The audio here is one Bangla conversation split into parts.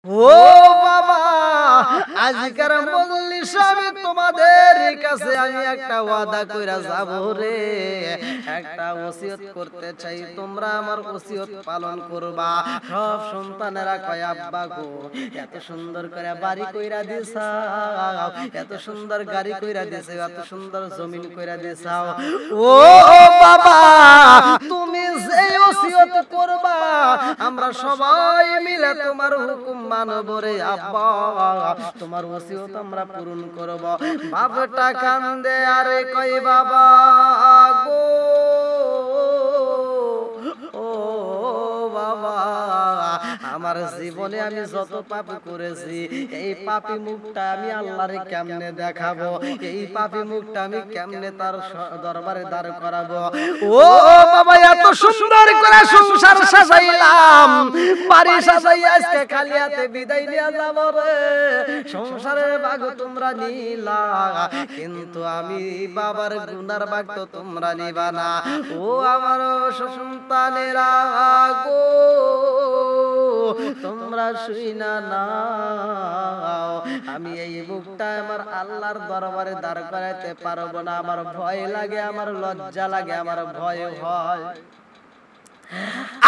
ও বাবা, আজকের মজলিস আমি তোমাদের কাছে আমি একটা ওয়াদা কইরা যাব রে, একটা ওসিয়ত করতে চাই, তোমরা আমার ওসিয়ত পালন করবা। সব সন্তানেরা কয় আব্বা গো, এত সুন্দর করে বাড়ি কইরা দিছাও, এত সুন্দর গাড়ি কইরা দিছো, এত সুন্দর জমিন কইরা দিছাও, ও বাবা তুমি যে ওসিয়ত করবা আমরা সবাই মিলে তোমার হুকুম মানব রে আব্বা, তোমার ওসিয়ত আমরা পূরণ করব। বাপটা কান্দে আরে কই বাবা গো, ও বাবা আমার জীবনে আমি যত পাপ করেছি এই পাপী মুখটা আমি আল্লাহরে কেমনে দেখাবো, এই পাপী মুখটা আমি কেমনে তার দরবারে দাঁড় করাবো। ও বাবা এত সুন্দর করে সংসার সাজাইলাম, বাড়ি সাজাই আজকে খালি হাতে বিদায় নিয়ে যাব রে, সংসারের ভাগ তোমরা নিলা কিন্তু আমি বাবার গুনার ভাগ তো তোমরা নিবা না। ও আমার সন্তানেরা গো, তোমরা শুইনা নাও, আমি এই মুখটা আমার আল্লাহর দরবারে দাঁড় করাইতে পারবো না, আমার ভয় লাগে, আমার লজ্জা লাগে, আমার ভয় হয়।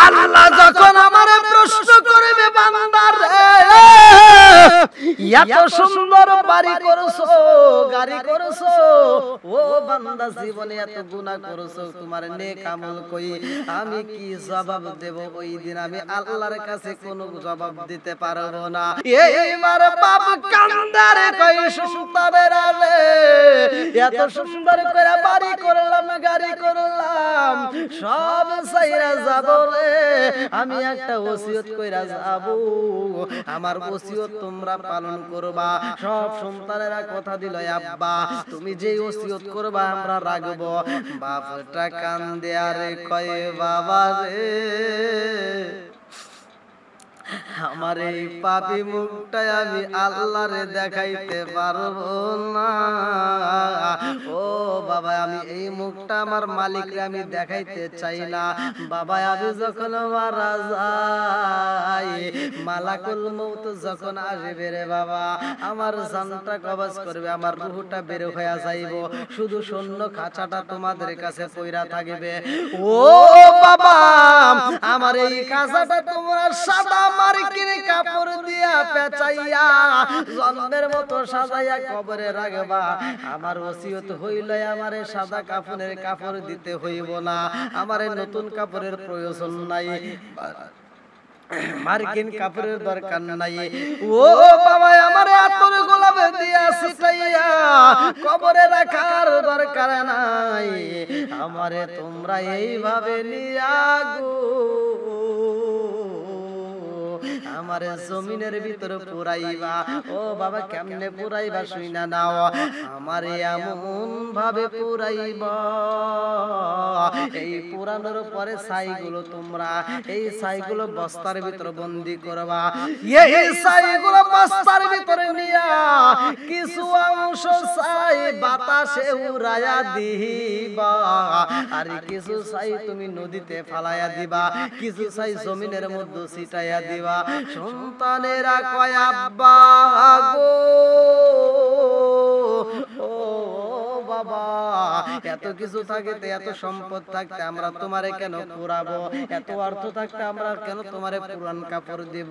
আল্লাহ যখন আমারে প্রশ্ন করবে বান্দা রে, এত সুন্দর বাড়ি করছো, গাড়ি করছো, ও বান্দা জীবনে এত গুনাহ করছো, তোমার নেক আমল কই, আমি কি জবাব দেব? ওই দিন আমি আল্লাহর কাছে কোনো জবাব দিতে পারবো না। এইবার বাপ কান্দারে কই সন্তানেরা রে, এত সুন্দর করে বাড়ি করলাম, গাড়ি করলাম, সব সাইরা যাব রে, আমি একটা ওসিয়ত কইরা যাব, আমার ওসিয়ত তোমরা পালন করবা। সব সন্তানেরা কথা দিল আব্বা তুমি যে ওসিয়ত করবা আমরা রাখবো। বাপটা কান্দে আরে কয় বাবা রে, আমার এই পাপী মুখটাই আমি আল্লাহরে দেখাইতে পারবো না। ও বাবা আমি এই মুখটা আমার মালিকরে আমি দেখাইতে চাই না। বাবা আমি যখন মারা যাই, মালাকুল মউত যখন আসবে রে বাবা, আমার জানটা কবজ করবে, আমার রূহটা বের হয়ে যাইব, শুধু শূন্য খাঁচাটা তোমাদের কাছে পইরা থাকবে। ও বাবা আমার এই খাঁচাটা তোমরা সাদা মার্কিন কাপড় দিয়া পেঁচাইয়া জন্মের মতো সাজাইয়া কবরে রাখবা। আমার ওসিয়ত হইল আমারে সাদা কাফনের কাপড় দিতে হইব না, আমারে নতুন কাপড়ের প্রয়োজন নাই, মার্কিন কাপড়ের দরকার নাই। ও বাবা আমারে আতর গোলাপে দিয়া ছিটাইয়া কবরে রাখার দরকার নাই, আমারে তোমরা এইভাবে নিয়া গো আমার জমিনের ভিতরে পুরাইবা। ও বাবা কেমনে পুরাইবা শুইনা নাও, আমারে এমন ভাবে পুরাইবা, এই পুরানোর পরে ছাইগুলো তোমরা এই ছাইগুলো বস্তার ভিতরে বন্দি করবা, এই ছাইগুলো বস্তার ভিতরে নিয়া কিছু অংশ ছাই বাতাসে উড়াইয়া দিবা, আর কিছু ছাই তুমি নদীতে ফালাইয়া দিবা, কিছু ছাই জমিনের মধ্যে ছিটাইয়া দিবা। সন্তানেরা কয় আব্বা গো, ও বাবা এত কিছু থাকতে, এত সম্পদ থাকতে আমরা তোমারে কেন পুরাবো, এত অর্থ থাকতে আমরা কেন তোমারে পুরান কাপড় দেব?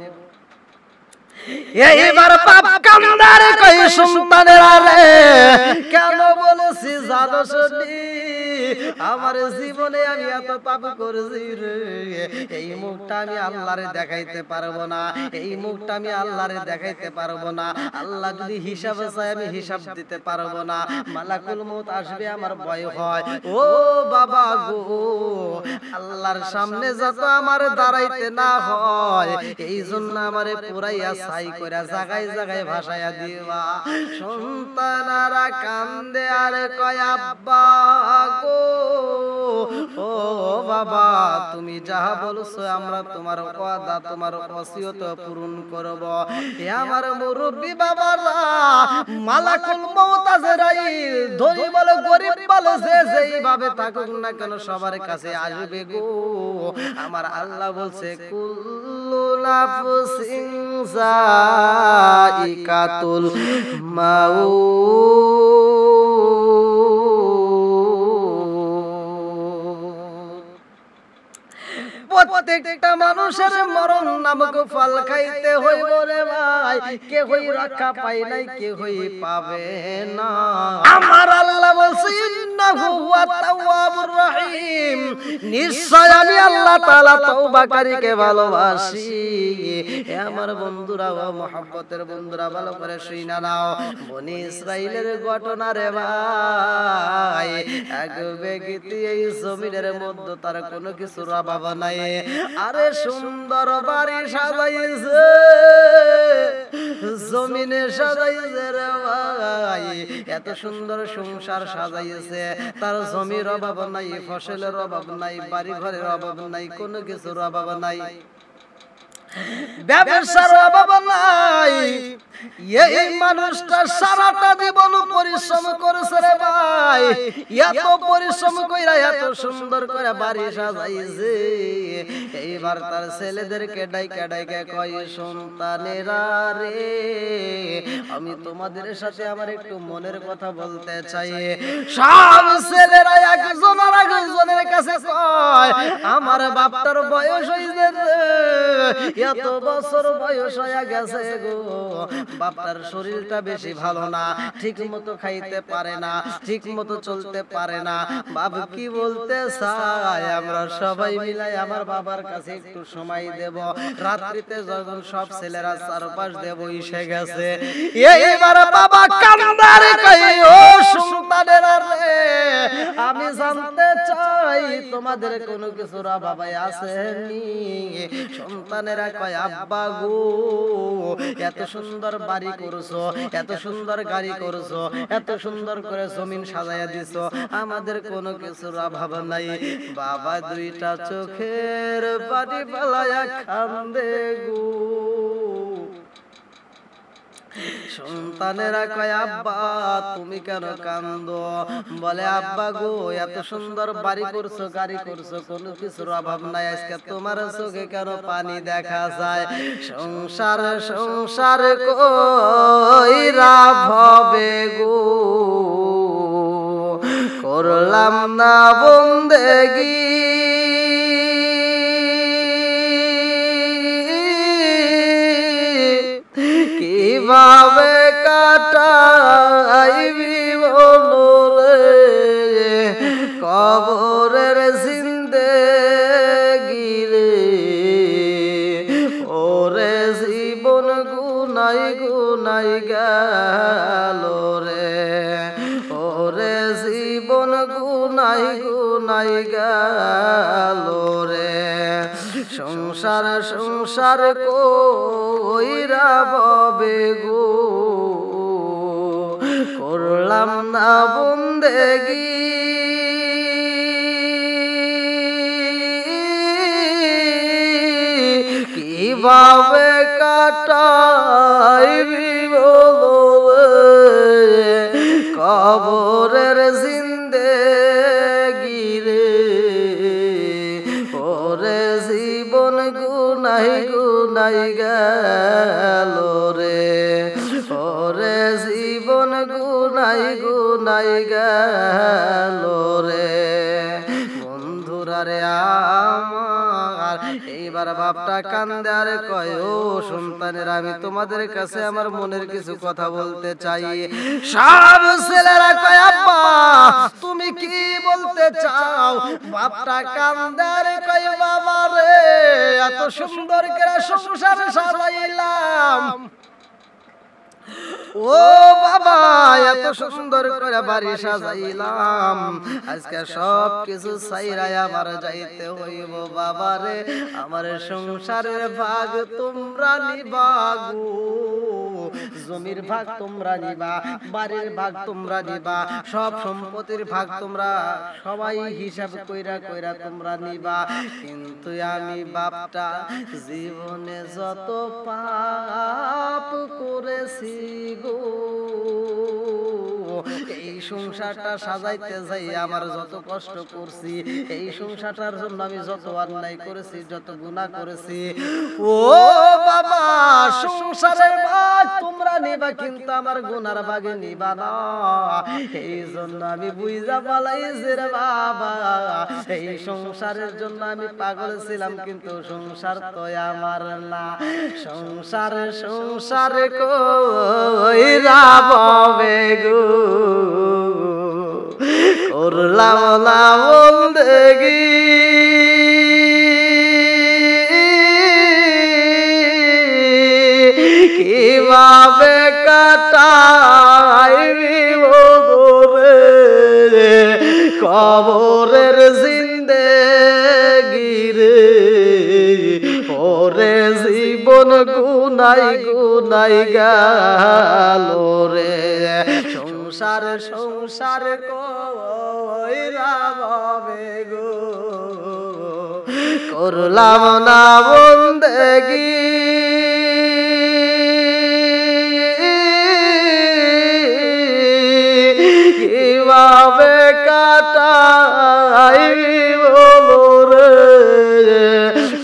এইবার বাপ কান্দারে কই সন্তানেরা রে, কেন বলেছি জানো শুনি, আমার জীবনে আমি এত পাপ করেছি রে, এই মুখটা আমি আল্লাহরে দেখাইতে পারবো না, এই মুখটা আমি আল্লাহরে দেখাইতে পারবো না, আল্লাহ যদি হিসাব চায় আমি হিসাব দিতে পারবো না, মালাকুল মউত আসবে আমার ভয় হয়। ও বাবা গো আল্লাহর সামনে যত আমার দাঁড়াইতে না হয়, এই জন্য আমারে পুরাইয়া ছাই কইরা জায়গায় জায়গায় ভাসাইয়া দিবা। সন্তানারা কান্দে আর কয় আব্বা গো, ও বাবা তুমি যাহা বলছো আমরা তোমার ওয়াদা তোমার ওসিয়ত পূরণ করব। এ আমার মুরব্বি বাবারা, মালাকুল মউত আজরাইল ধনী বলো গরিব বলো যে যেইভাবে থাকুক না কেন সবার কাছে আসবে গো। আমার আল্লাহ বলছে কুল্লু নাফসিন যায়িকাতুল মাউত। প্রত্যেকটা মানুষের মরণ নামক ফল খাইতে হইব রে ভাই, কে হই রক্ষা পাই নাই, কে হই পাবে না। আমার আল্লাহ বলছে ইন্নাহু হুয়াত তাওয়াবুর রহিম, নিশ্চয় আমি আল্লাহ তাআলা তওবাকারীকে ভালোবাসি। এ আমার বন্ধুরা ও মুহাব্বতের বন্ধুরা, ভালো করে শুইনা নাও। বনি ইসরাইলের ঘটনা রে ভাই। এক ব্যক্তি এই জমিনের মধ্যে তার কোনো কিছুর অভাব নাই, আরে সুন্দর বাড়ি সাজাইছে, জমিনে সাজাইছে রে ভাই, এত সুন্দর সংসার সাজাইছে, তার জমির অভাব নাই, ফসলের অভাব নাই, বাড়ি ঘরের অভাব নাই, কোনো কিছুর অভাব নাই, ব্যবসার অভাব নাই। এই মানুষটা সারাটা জীবন পরিশ্রম করেছে রে ভাই, এত পরিশ্রম কইরা এত সুন্দর করে বাড়ি সাজাইছে। এইবার তার ছেলেদেরকে ডাইকা ডাইকা কয়, সন্তানেরা রে, আমি তোমাদের সাথে আমার একটু মনের কথা বলতে চাই। সব ছেলেরা একজনের কাছে কয়, আমার বাপটার বয়স হইছে, এত বছর বয়স হয়ে গেছে গো, বাপটার শরীরটা বেশি ভালো না, ঠিক মতো খাইতে পারে না, ঠিক মতো চলতে পারে না। বাপ কি বলতে চায়, আমরা সবাই মিলাই আমার বাবার কাছে একটু সময় দেব। রাত্রিতে যখন সব ছেলেরা চারপাশ দেব এসে গেছে, এইবার বাবা কান্দারে কই, ও সন্তানেরা রে, আমি জানতে চাই তোমাদের কোনো কিছুর অভাব আসেনি? সন্তানেরা কয়, আব্বা গো, এত সুন্দর বাড়ি করছো, এত সুন্দর গাড়ি করছো, এত সুন্দর করে জমিন সাজাইয়া দিছো, আমাদের কোনো কিছুর অভাব নাই। বাবা দুইটা চোখের পানি ফেলায়া কান্দে গো। সন্তানেরা কয়, আব্বা তুমি কেন কান্দো? বলে, আব্বা গো, এত সুন্দর বাড়ি করছো, গাড়ি করছো, কোনো কিছুর অভাব নাই, আজকে তোমার চোখে কেন পানি দেখা যায়? সংসার সংসার কইরা ভবে গো, করলাম না বন্দেগি, কিভাবে কাটাইবি বলরে কবরের জিন্দেগি রে, ওরে জীবন গুনাই গুনাই গেল রে, ওরে জীবন গুনাই গুনাই গেল রে। সংসার সংসার কইরা ববে গো, করলাম না বন্দেগি, কিভাবে কাটাইবি বলরে কবরের জিন্দেগি রে, ওরে জীবন গুনাই গুনাই গেল রে, ওরে জীবন গুনাই গুনাই গেল রে। বন্ধুরা রে আমার, এইবার বাপটা কান্দে আর কয়, ও সন্তানেরা, আমি তোমাদের কাছে আমার মনের কিছু কথা বলতে চাই। সব ছেলেরা কয়, আব্বা তুমি কি বলতে চাও? বাপটা কান্দে আর কয়, বাবা রে, এত সুন্দর করে সংসার সাজাইলাম, ও বাবা এত সুন্দর করে বাড়ি সাজাইলাম, আজকে সব কিছু ছাইরাই আবার যাইতে হইব। বাবা রে, আমার সংসারের ভাগ তোমরা নিবা গো, জমির ভাগ তোমরা নিবা, বাড়ির ভাগ তোমরা নিবা, সব সম্পত্তির ভাগ তোমরা সবাই হিসাব কইরা কইরা তোমরা নিবা। কিন্তু আমি বাপটা জীবনে যত পাপ করেছি গো, এই সংসারটা সাজাইতে যাই আমার যত কষ্ট করছি, এই সংসারটার জন্য আমি যত অন্যায় করেছি, যত গুনাহ করেছি, ও বাবা সংসারের ভাগ তোমরা নিবা কিন্তু আমার গুনার ভাগে নিবা না। এই জন্য আমি বুঝা পালাইছি রে বাবা, এই সংসারের জন্য আমি পাগল ছিলাম কিন্তু সংসার তো আমার না। সংসার কইরা ববে গো করলাম না বন্দেগি, কিভাবে কাটাইবি রে কবরের জিন্দেগি রে, ওরে জীবন গুনাই গুনাই গেল রে। সংসার কইরা ববে গো করলাম না বন্দেগি, কিভাবে কাটাইব রে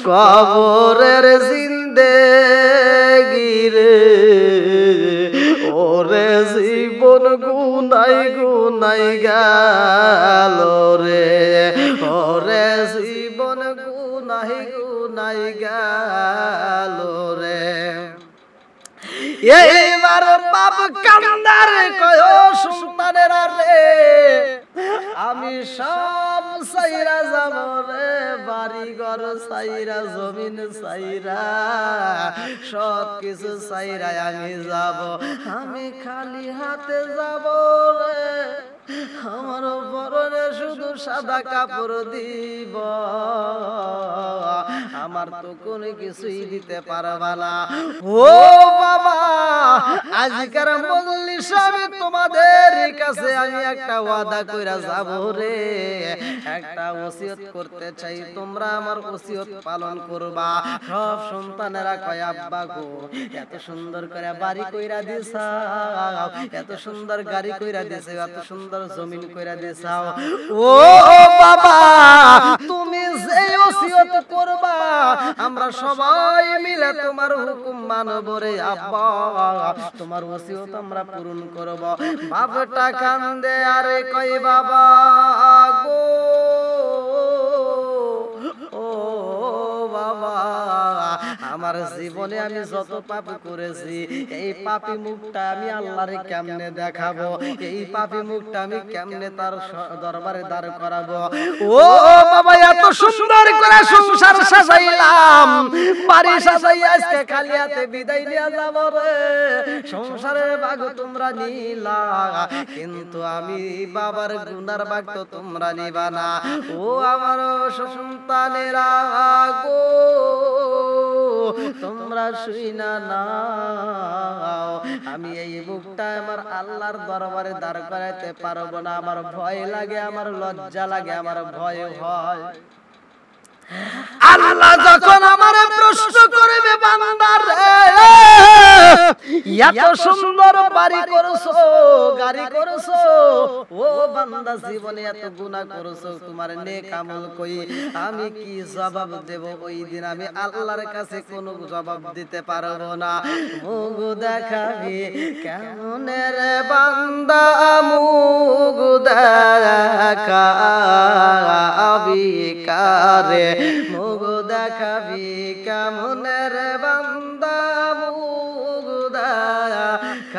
কবরের জিন্দেগি রে, ওরে জীবন গুনাই গুনাই গেল রে, ওরে জীবন গুনাই গুনাই গেল রে। এইবার বাপ কান্দার কয় সন্তানেরা রে আমি সব সাইরা যাব রে, বাড়ি ঘর সাইরা জমিন সাইরা সব কিছু সাইরা আমি যাব, আমি খালি হাতে যাব রে, আমার পরনে শুধু সাদা কাপড় দিব, আমার তো কোনো কিছুই দিতে পারবা না। ও বাবা আজকের মজলিস আমি তোমাদের কাছে আমি একটা ওয়াদা কইরা যাব রে, একটা ওসিয়ত করতে চাই, তোমরা আমার ওসিয়ত পালন করবা। সব সন্তানেরা কয় আব্বা গো এত সুন্দর করে বাড়ি কইরা দিছাও, এত সুন্দর গাড়ি কইরা দিছো, এত সুন্দর জমিন কইরা দিছাও, ও বাবা তুমি যে ওসিয়ত করবা আমরা সবাই মিলে তোমার হুকুম মানব রে আব্বা, তোমার ওসিয়ত আমরা পূরণ করব। বাবাটা কান্দে আরে কই বাবা গো ও বাবা আমার জীবনে আমি যত পাপ করেছি এই পাপী মুখটা আমি আল্লাহরে কেমনে দেখাবো, এই পাপী মুখটা আমি কেমনে তার দরবারে দাঁড় করাবো। ও বাবা এত সুন্দর করে সংসার সাজাইলাম, বাড়ি সাজাই আজকে খালি হাতে বিদায় নিয়ে যাব রে, সংসারের ভাগ তোমরা নিলা কিন্তু আমি বাবার গুনার ভাগ তো তোমরা নিবা না। ও আমার সন্তানেরা গো তোমরা শুইনা নাও, আমি এই মুখটা আমার আল্লাহর দরবারে দাঁড় করাইতে পারবো না, আমার ভয় লাগে, আমার লজ্জা লাগে, আমার ভয় হয়। আল্লাহ যখন আমারে প্রশ্ন করবে বান্দা রে এত সুন্দর বাড়ি করছো গাড়ি করছো, ও বান্দা জীবনে এত গুনাহ করছো, তোমার নেক আমল কই, আমি কি জবাব দেব? ওই দিন আমি আল্লাহর কাছে কোনো জবাব দিতে পারবো না। মুখ দেখাবি কেমন রে বান্দা, মুখ দেখাবি কারে, মুখ দেখাবি কেমন রে বান্দা, মুখ দেখাবি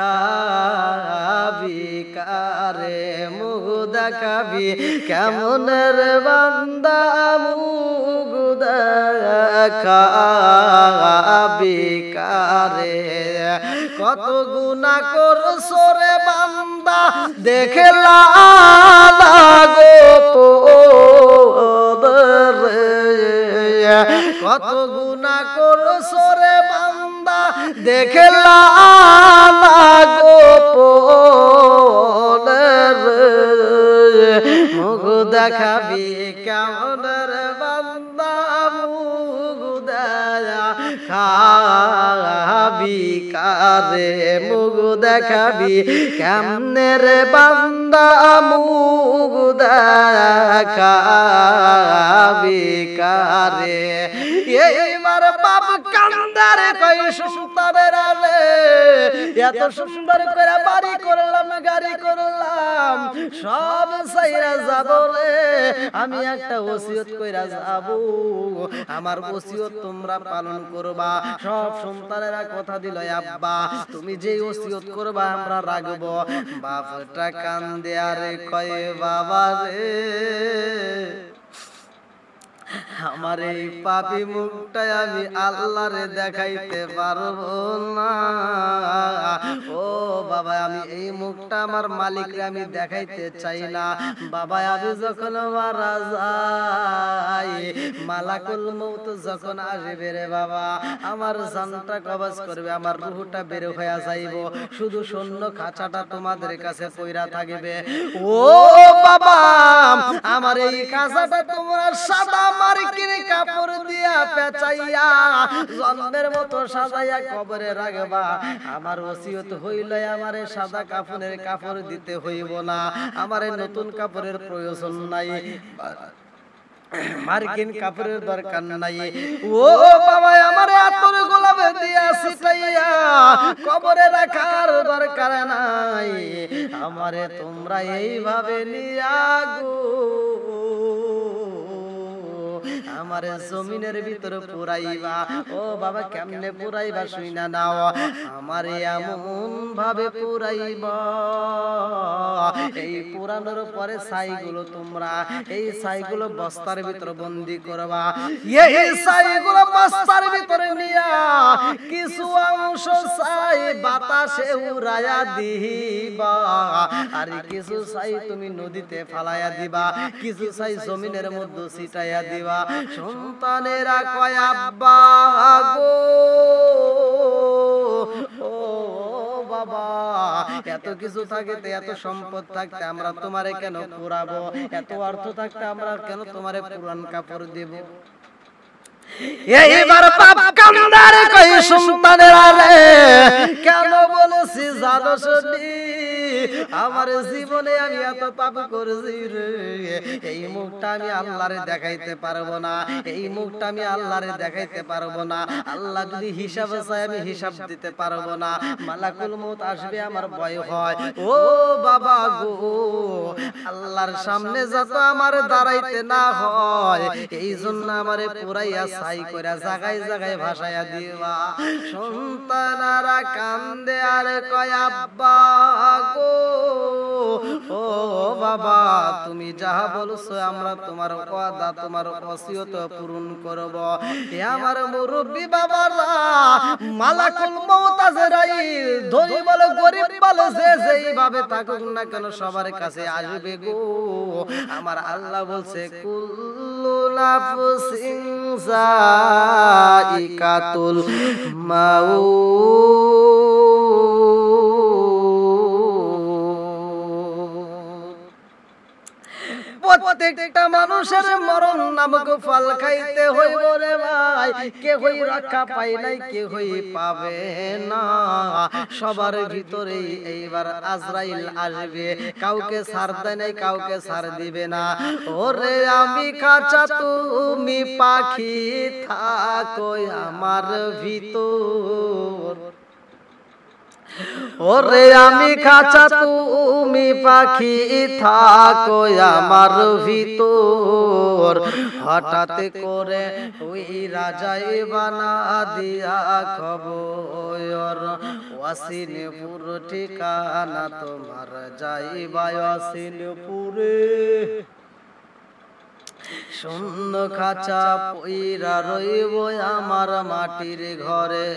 কারে, মুখ দেখাবি কেমন রে বান্দা, মুখ দেখাবি কারে। কত গুনাহ করছো রে বান্দা দেখলা গো তোদের, কত গুনাহ করছো রে বান্দা দেখলা গো তোদের, মুখ দেখাবি কেমন রে বান্দা, মুখ দেখাবি দেখাবি কারে মুখ দেখাবি কেমনে রে বান্দা মুখ দেখাবি কারে এইবার বাপ কান্দারে কই সন্তানের আলে এত সুন্দর করে বাড়ি করলাম গাড়ি করলাম সব সাইরা যাব রে আমি একটা ওসিয়ত কইরা যাব আমার ওসিয়ত তোমরা পালন করবা সব সন্তানেরা কথা দিল আব্বা তুমি যে ওসিয়ত করবা আমরা রাখব বাপটা কান্দে আরে কয় বাবা রে আমার এই পাপী মুখটাই আমি আল্লাহরে দেখাইতে পারবো না ও বাবা আমি এই মুখটা আমার মালিকরে আমি দেখাইতে চাই না বাবা আমি যখন মারা যাই মালাকুল মউত যখন আসবে রে বাবা আমার জানটা কবজ করবে আমার রূহটা বের হয়ে যাইব শুধু শূন্য খাঁচাটা তোমাদের কাছে পইরা থাকবে ও বাবা আমার এই খাঁচাটা তোমরা সাদা মার্কিনে কাপড় দিয়া পেঁচাইয়া জন্মের মতো সাজাইয়া কবরে রাখবা আমার ওসিয়ত হইলে আমারে সাদা কাফনের কাপড় দিতে হইব না আমারে নতুন কাপড়ের প্রয়োজন নাই মার্কিন কাপড়ের দরকার নাই ও বাবা আমারে আতর গোলাপে দিয়া ছিটাইয়া কবরে রাখার দরকার নাই আমারে তোমরা এইভাবে নিয়া গো আমারে জমিনের ভিতরে পুরাইবা ও বাবা কেমনে পুরাইবা শুইনা নাও আমারে এমন ভাবে পুরাইবা এই পুরানোর পরে ছাইগুলো তোমরা এই ছাইগুলো বস্তার ভিতরে বন্দি করবা এই ছাইগুলো বস্তার ভিতরে নিয়া কিছু অংশ ছাই বাতাসে উড়াইয়া দিবা আর কিছু ছাই তুমি নদীতে ফালাইয়া দিবা কিছু ছাই জমিনের মধ্যে ছিটাইয়া দিবা সন্তানেরা কয় আব্বা গো ও বাবা এত কিছু থাকতে এত সম্পদ থাকতে আমরা তোমারে কেন পুরাবো এত অর্থ থাকতে আমরা কেন তোমারে পুরান কাপড় দেব এইবার বাপ কান্দারে কই সন্তানের আলে কেন বলেছি জানো শুনি আমার জীবনে আমি এত পাপ করেছি রে এই মুখটা আমি আল্লাহরে দেখাইতে পারবো না এই মুখটা আমি আল্লাহরে দেখাইতে পারবো না আল্লাহ যদি হিসাব চায় আমি হিসাব দিতে পারবো না মালাকুল মউত আসবে আমার ভয় হয় ও বাবা গো আল্লাহর সামনে যত আমার দাঁড়াইতে না হয় এই জন্য আমারে পুরাইয়া ছাই কইরা জায়গায় জায়গায় ভাসাইয়া দিবা সন্তানেরা কান্দে আর কয় আব্বা গো ও বাবা তুমি যাহা বলছো আমরা তোমার ওয়াদা তোমার ওসিয়ত পূরণ করব এ আমার মুরব্বি বাবারা মালাকুল মউত আজরাইল ধনী বলো গরিব বলো যে যেইভাবে থাকুক না কেন সবার কাছে আসবে গো আমার আল্লাহ বলছে কুল্লু নাফসিন যায়িকাতুল মাউত প্রত্যেকটা মানুষের মরণ নামক ফল খাইতে হইব রে ভাই কেহই রক্ষা পাই নাই কেহই পাবে না সবার ভিতরে এইবার আজরাইল আসবে কাউকে ছাড় দেয় নাই কাউকে ছাড় দিবে না ওরে আমি খাঁচা তুমি পাখি থাকো আমার ভিতর ওরে আমি খাঁচা তুমি পাখি থাকো আমার ভিতর হঠাৎ করে ওই রাজাই বানা দিয়া খবর ওয়াসিনপুর ঠিকানা তোমার যাইবা ওয়াসিনপুরে শূন্য খাঁচা পইরা রইব আমার মাটির ঘরে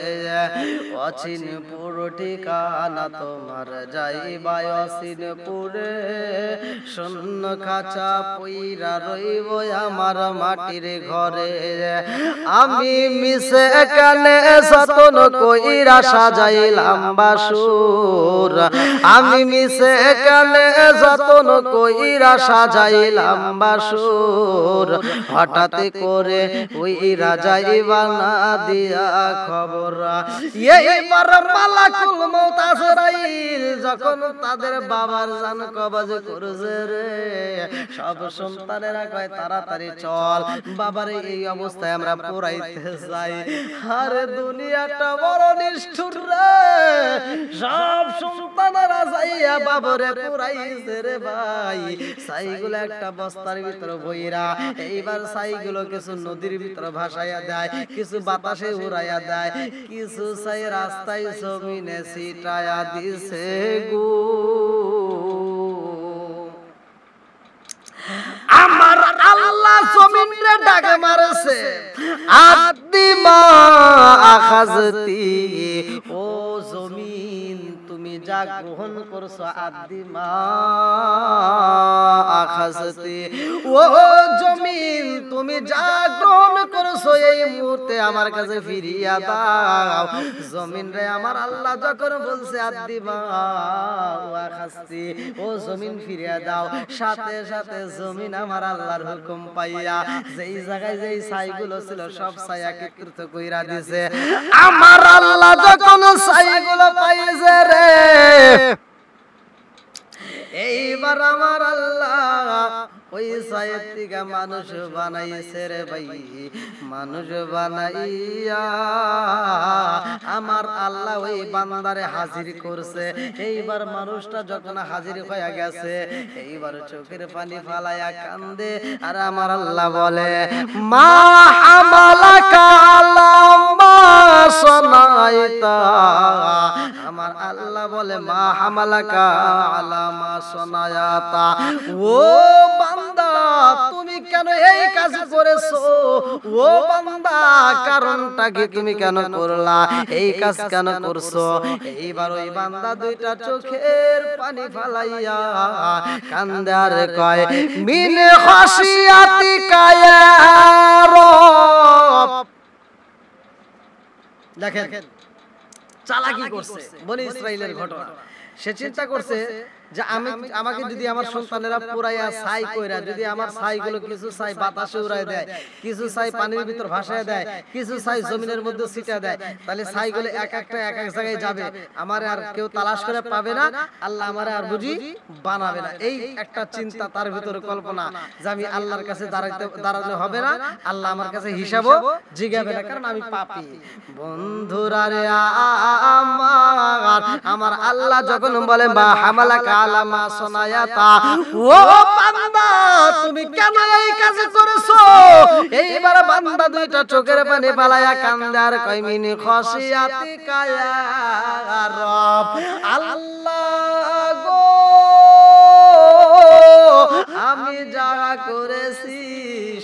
অচিনপুর ঠিকানা তোমার যাইবা অচিনপুরে শূন্য খাঁচা পইরা রইব আমার মাটির ঘরে আমি মিশে কানে যতন কইরা সাজাইলাম বাসুর আমি মিশে কানে যতন কইরা সাজাইলাম বাসুর হঠাৎ করে ওই রাজাই বানা দিয়া খবর এইবার মালাকুল মউত আজরাইল যখন তাদের বাবার জান কবজ করছে রে, সব সন্তানেরা কয় তাড়াতাড়ি চল বাবার এই অবস্থায় আমরা পোড়াইতে যাই। আরে দুনিয়াটা বড় নিষ্ঠুর রে, সব সন্তানেরা যাইয়া বাবারে পোড়াইছে রে ভাই। ছাইগুলো একটা বস্তার ভিতর বইরা, এইবার ছাইগুলো কিছু নদীর ভিতর ভাসাইয়া দেয়, কিছু বাতাসে উড়াইয়া দেয়, কিছু ছাই রাস্তায় জমিনে ছিটায়া দিছে গো। আমার আল্লাহ জমিনে ডাকে মারছে, আদিমা আখাজতি, ও জমিন তুমি যা গ্রহণ করছো, আদিমা আখাজতি, ও জমিন তুমি যা গ্রহণ করছো এই মুহূর্তে আমার কাছে ফিরিয়া দাও। জমিন রে আমার আল্লাহ যখন বলছে আদিমা আখাজতি, ও জমিন ফিরিয়া দাও, সাথে সাথে জমিন আমার আল্লাহর হুকুম পাইয়া যেই জায়গায় যেই ছাইগুলো ছিল সব ছাই একত্রিত কইরা দিছে। আমার আল্লাহ যখন ছাইগুলো পাইছে রে, এইবার আমার আল্লাহ ওই ছাইয়ের থেকে মানুষ বানাইছে রে ভাই। মানুষ বানাইয়া আমার আল্লাহ ওই বান্দারে হাজির করছে। এইবার মানুষটা যখন হাজির হয়ে গেছে, এইবার চোখের পানি ফালাইয়া কান্দে, আর আমার আল্লাহ বলে মা হামালাকা আলা মা সনাইতা। আমার আল্লাহ বলে মা হামালাকা আলা মা সনায়াতা, ও বান্দা তুমি কেন এই কাজ করেছো? ও বান্দা কারণটা কি, তুমি কেন করলা, এই কাজ কেন করছো? এইবার ওই বান্দা দুইটা চোখের পানি ফালাইয়া কান্দে আর কয় মিন খাশিয়াতিকা ইয়া রব। দেখেন চালাকি করছে বনি ইসরাইলের ঘটনা। সে চিন্তা করছে যে আমাকে যদি আমার সন্তানেরা পুরাইয়া ছাই কইরা, যদি আমার ছাইগুলো কিছু ছাই বাতাসে উড়ায় দেয়, কিছু ছাই পানির ভিতর ভাসায় দেয়, কিছু ছাই জমিনের মধ্যে ছিটা দেয়, তাহলে ছাইগুলো এক একটা এক এক জায়গায় যাবে, আমার আর কেউ তালাশ করে পাবে না, আল্লাহ আমারে আর বুঝি বানাবে না। এই একটা চিন্তা তার ভিতরে, কল্পনা যে আমি আল্লাহর কাছে দাঁড়াতে হবে না, আল্লাহ আমার কাছে হিসাবও জিগাবে না, কারণ আমি পাপী। বন্ধুরা রে আমার আল্লাহ যখন বলে মা হামালাকা আলা মা সনায়াতা, ও বান্দা তুমি কেন এই কাজ করেছো? এইবার বান্দা দুইটা চোখের পানি ফালাইয়া কান্দে আর কয় মিন খাশিয়াতিকা ইয়া রব। আল্লাহ গো আমি যা করেছি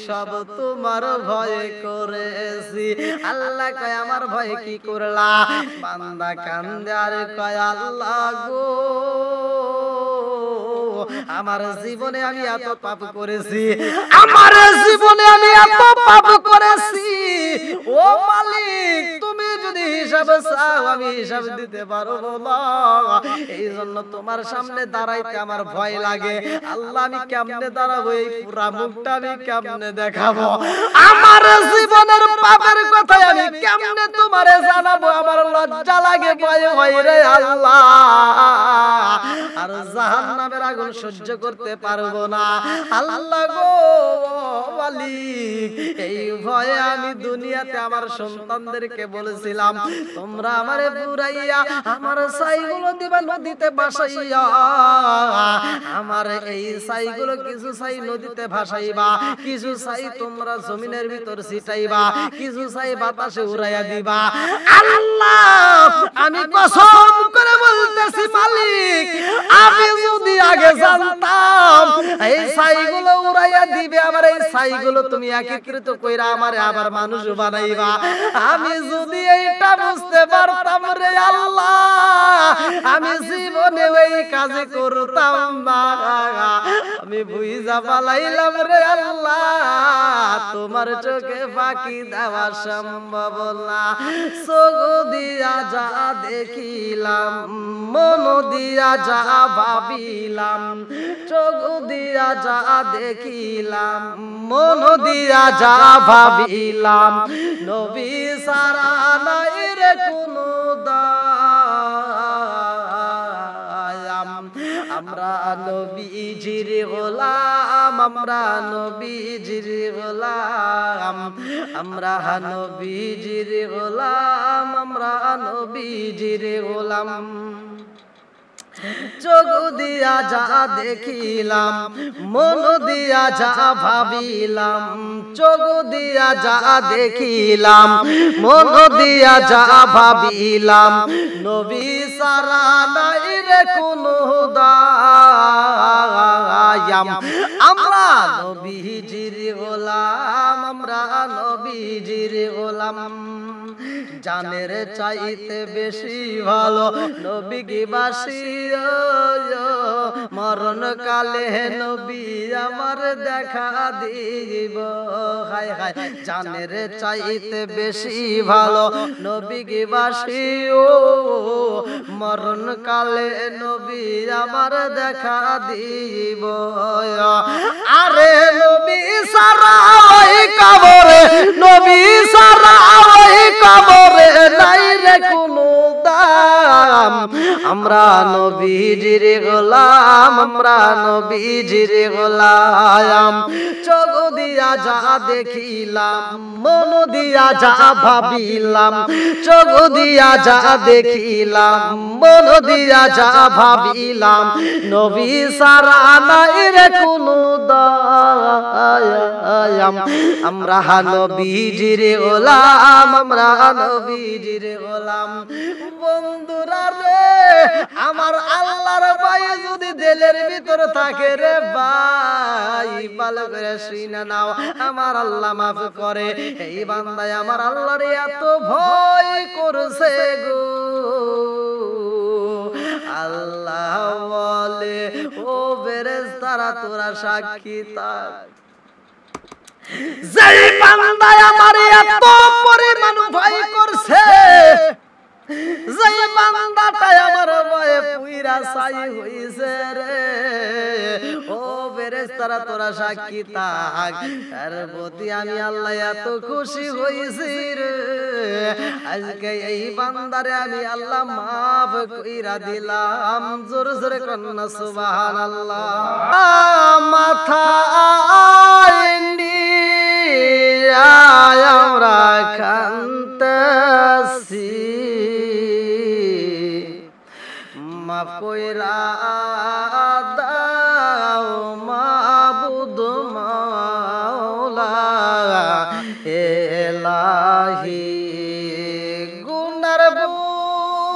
সব তোমার ভয়ে করেছি। আল্লাহ কয় আমার ভয়ে কি করলা? বান্দা কান্দে আর কয় আল্লাহ গো আমার জীবনে আমি এত পাপ করেছি, আমার জীবনে আমি এত পাপ করেছি, ও মালিক তুমি যদি হিসাব চাও আমি হিসাব দিতে পারবো না, এই জন্য তোমার সামনে দাঁড়াইতে আমার ভয় লাগে। আল্লাহ আমি কেমনে দাঁড়াবো, এই পুরা মুখটা আমি কেমনে দেখাবো, আমার জীবনের পাপের কথা আমি কেমনে তোমারে জানাবো, আমার লজ্জা লাগে, ভয় হয় রে আল্লাহ, আর জাহান্নামের আগুন সহ্য করতে পারবো না। আল্লাহ গো মালিক এই ভয়ে আমি দুনিয়াতে আমার সন্তানদেরকে বলেছিলাম তোমরা আমারে পুরাইয়া আমার ছাইগুলো দিবা নদীতে ভাসাইয়া, আমার এই ছাইগুলো কিছু ছাই নদীতে ভাসাইবা, কিছু ছাই তোমরা জমিনের ভিতর ছিটাইবা, কিছু ছাই বাতাসে উড়াইয়া দিবা। আল্লাহ আমি কসম করে বলতেছি মালিক আমি যদি আগে জানতাম এই ছাইগুলো উড়াইয়া দিবে, আমার এই ছাইগুলো তুমি একত্রিত কইরা আমারে আবার মানুষ বানাইবা, আমি যদি এইটা বুঝতে পারতাম রে আল্লাহ আমি জীবনে ওই কাজ করতাম না, আমি বুঝা পালাইলাম রে আল্লাহ তোমার চোখে ফাঁকি দেওয়া সম্ভব না। চোখ দিয়া যা দেখিলাম, মন দিয়া যা ভাবিলাম, চোখ দিয়া যা দেখিলাম, মন দিয়া যা ভাবিলাম, নবী সারা নাই রে কোনো দায়াম। আমরা নবীজির গোলাম, আমরা নবীজির গোলাম, আমরা নবীজির গোলাম, আমরা নবীজির গোলাম। চোখ দিয়া যা দেখিলাম, মন দিয়া যা ভাবিলাম, চোখ দিয়া যা দেখিলাম, মন দিয়া যা ভাবিলাম, নবী সারা নাই রে কোনো দায়াম। আমরা নবীজির গোলাম, আমরা নবীজির গোলাম। জানের চাইতে বেশি ভালো নবীকে বাসি, মরণ কালে নবী আমার দেখা দিব। হায় হায়, জানের চাইতে বেশি ভালো নবীকে বাসি, ও মরণ কালে নবী আমার দেখা দিব। আরে নবী সারা ওই কবরে, নবী সারা ওই কবরে নাই রে কোনো দাম। আমরা নবীজির গোলাম, আমরা নবীজির গোলাম। চোখ দিয়া যা দেখিলাম, মন দিয়া যা ভাবিলাম, চোখ দিয়া যা দেখিলাম, মন দিয়া যা ভাবিলাম, নবী সারা নাই রে কোনো দায়াম। আমরা নবীজির গোলাম, আমরা নবীজির গোলাম। বন্ধুরা রে, আমার আল্লাহর ভয় যদি দিলের ভিতর থাকে রে ভাই, ভালো করে শুনে নাও, আমার আল্লাহ মাফ করে। এই বান্দায় আমার আল্লাহর এত ভয় করছে গো, আল্লাহ বলে ও ফেরেশতারা তোরা সাক্ষী থাক, যেই বান্দায় আমার এত পরিমাণ ভয় করছে, যেই বান্দাটাই আমার ভয়ে পুইরা ছাই হইছে রে, ও ফেরেশতারা তোরা সাক্ষী থাক, তার প্রতি আমি আল্লাহ এত খুশি হইছি রে। আজকে এই বান্দারে আমি আল্লাহ মাফ কইরা দিলাম। জোরে জোরে কন্না সুবহানাল্লাহ। মাথা আমরা কান্তাছি, মাফ কইরা দাও মাবুদ মাওলা এলাহি, গুনার বোঝা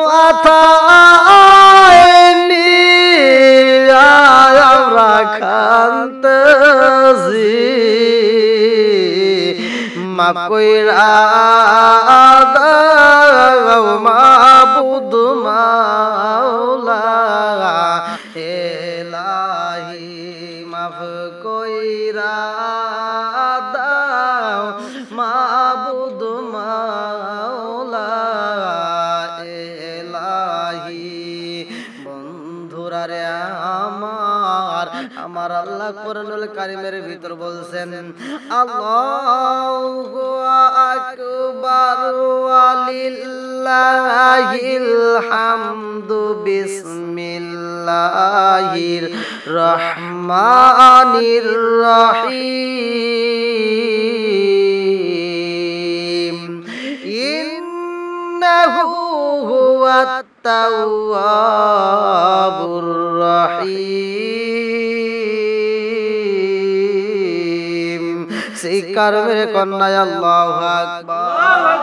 মাথা খান্তাছি, মাফ কইরা দাও মাবুদ মাওলা এলাহি, মাফ কইরা দাও মাবুদ মাওলা এলাহি। বন্ধুরা রে আমার, আমার আল্লাহ কোরআনুল কারীমের ভিতর বলছেন আল্লাহু আকবার ওয়া লিল্লাহিল হামদু, বিসমিল্লাহির রহমানির রহিম, ইন্নাহু হুয়াত তাওয়াবুর রহিম। শিকার মেরে কন্যা আল্লাহু আকবার।